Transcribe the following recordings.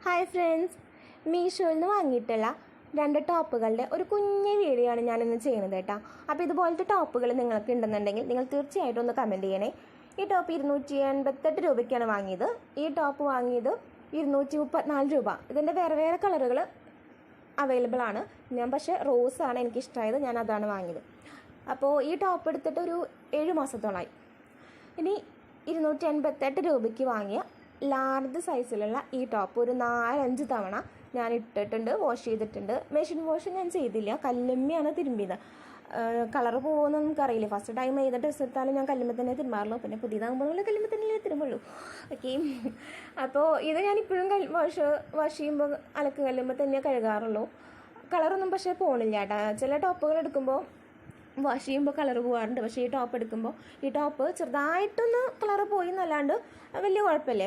Hi friends, മീഷോയിൽ നിന്ന് വാങ്ങിയിട്ടുള്ള 2 ടോപ്പുകളുടെ ഒരു കുഞ്ഞു വീഡിയോ ആണ് ഞാനിന്ന് ചെയ്യുന്നത് കേട്ടോ. അപ്പോൾ ഇതുപോലത്തെ ടോപ്പുകൾ നിങ്ങൾക്ക് ഉണ്ടെന്നുണ്ടെങ്കിൽ നിങ്ങൾ തീർച്ചയായിട്ടും ഒന്ന് കമൻറ്റ് ചെയ്യണേ. ഈ ടോപ്പ് 288 രൂപയ്ക്കാണ് വാങ്ങിയത്. ഈ ടോപ്പ് വാങ്ങിയത് 234 രൂപ. ഇതിൻ്റെ വേറെ വേറെ കളറുകൾ അവൈലബിൾ ആണ്. ഞാൻ പക്ഷേ റോസാണ് എനിക്കിഷ്ടമായത്, ഞാൻ അതാണ് വാങ്ങിയത്. അപ്പോൾ ഈ ടോപ്പ് എടുത്തിട്ട് ഒരു 7 മാസത്തോളമായി. ഇനി 288 രൂപയ്ക്ക് വാങ്ങിയ ലാർജ് സൈസിലുള്ള ഈ ടോപ്പ് ഒരു 4-5 തവണ ഞാൻ ഇട്ടിട്ടുണ്ട്, വാഷ് ചെയ്തിട്ടുണ്ട്. മെഷീൻ വാഷ് ഞാൻ ചെയ്തില്ല, കല്ലുമ്മയാണ് തിരുമ്പിയത്. കളറ് പോകുമെന്ന് നമുക്കറിയില്ല. ഫസ്റ്റ് ടൈം ഏത് ഡ്രസ്സ് എടുത്താലും ഞാൻ കല്ലുമ്മ തന്നെ തിരുമ്പാറുള്ളൂ. പിന്നെ പുതിയതാകുമ്പോൾ നമ്മൾ കല്ലുമ്മ തന്നെ തിരുമ്പുള്ളൂ. ഓക്കെ, അപ്പോൾ ഇത് ഞാനിപ്പോഴും വാഷ് ചെയ്യുമ്പോൾ അലക്ക് കല്ലുമ്പോൾ തന്നെ കഴുകാറുള്ളൂ. കളറൊന്നും പക്ഷേ പോകണില്ല കേട്ടോ. ചില ടോപ്പുകൾ എടുക്കുമ്പോൾ വാഷ് ചെയ്യുമ്പോൾ കളർ പോകാറുണ്ട്. പക്ഷേ ഈ ടോപ്പ് എടുക്കുമ്പോൾ ഈ ടോപ്പ് ചെറുതായിട്ടൊന്ന് കളറ് പോയി എന്നല്ലാണ്ട് വലിയ കുഴപ്പമില്ല,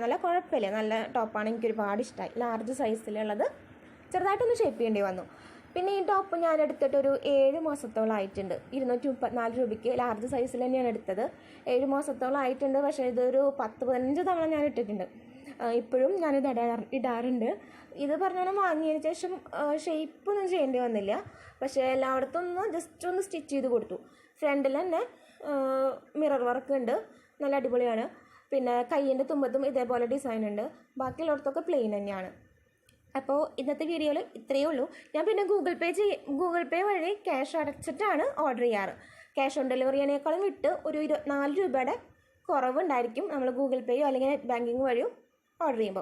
നല്ല കുഴപ്പമില്ല. നല്ല ടോപ്പാണ്, എനിക്ക് ഒരുപാട് ഇഷ്ടമായി. ലാർജ് സൈസിലുള്ളത് ചെറുതായിട്ടൊന്ന് ഷേപ്പ് ചെയ്യേണ്ടി വന്നു. പിന്നെ ഈ ടോപ്പ് ഞാൻ എടുത്തിട്ട് ഒരു 7 മാസത്തോളം ആയിട്ടുണ്ട്. 234 രൂപയ്ക്ക് ലാർജ് സൈസിൽ തന്നെയാണ് എടുത്തത്. 7 മാസത്തോളം ആയിട്ടുണ്ട്. പക്ഷേ ഇതൊരു 10-15 തവണ ഞാൻ ഇട്ടിട്ടുണ്ട്. ഇപ്പോഴും ഞാനിത് ഇടാറുണ്ട്. ഇത് പറഞ്ഞാൽ വാങ്ങിയതിന് ശേഷം ഷേപ്പൊന്നും ചെയ്യേണ്ടി വന്നില്ല. പക്ഷേ എല്ലായിടത്തും ജസ്റ്റ് ഒന്ന് സ്റ്റിച്ച് ചെയ്ത് കൊടുത്തു. ഫ്രണ്ടിൽ തന്നെ മിറർ വർക്ക് ഉണ്ട്, നല്ല അടിപൊളിയാണ്. പിന്നെ കയ്യിൻ്റെ തുമ്പത്തും ഇതേപോലെ ഡിസൈൻ ഉണ്ട്. ബാക്കിയുള്ളിടത്തൊക്കെ പ്ലെയിൻ തന്നെയാണ്. അപ്പോൾ ഇന്നത്തെ വീഡിയോയിൽ ഇത്രയേ ഉള്ളൂ. ഞാൻ പിന്നെ ഗൂഗിൾ പേ വഴി ക്യാഷ് അടച്ചിട്ടാണ് ഓർഡർ ചെയ്യാറ്. ക്യാഷ് ഓൺ ഡെലിവറിയേക്കാളും വിട്ട് ഒരു 24 രൂപയുടെ കുറവുണ്ടായിരിക്കും നമ്മൾ ഗൂഗിൾ പേയോ അല്ലെങ്കിൽ നെറ്റ് ബാങ്കിങ് വഴിയോ ഓർഡർ ചെയ്യുമ്പോൾ.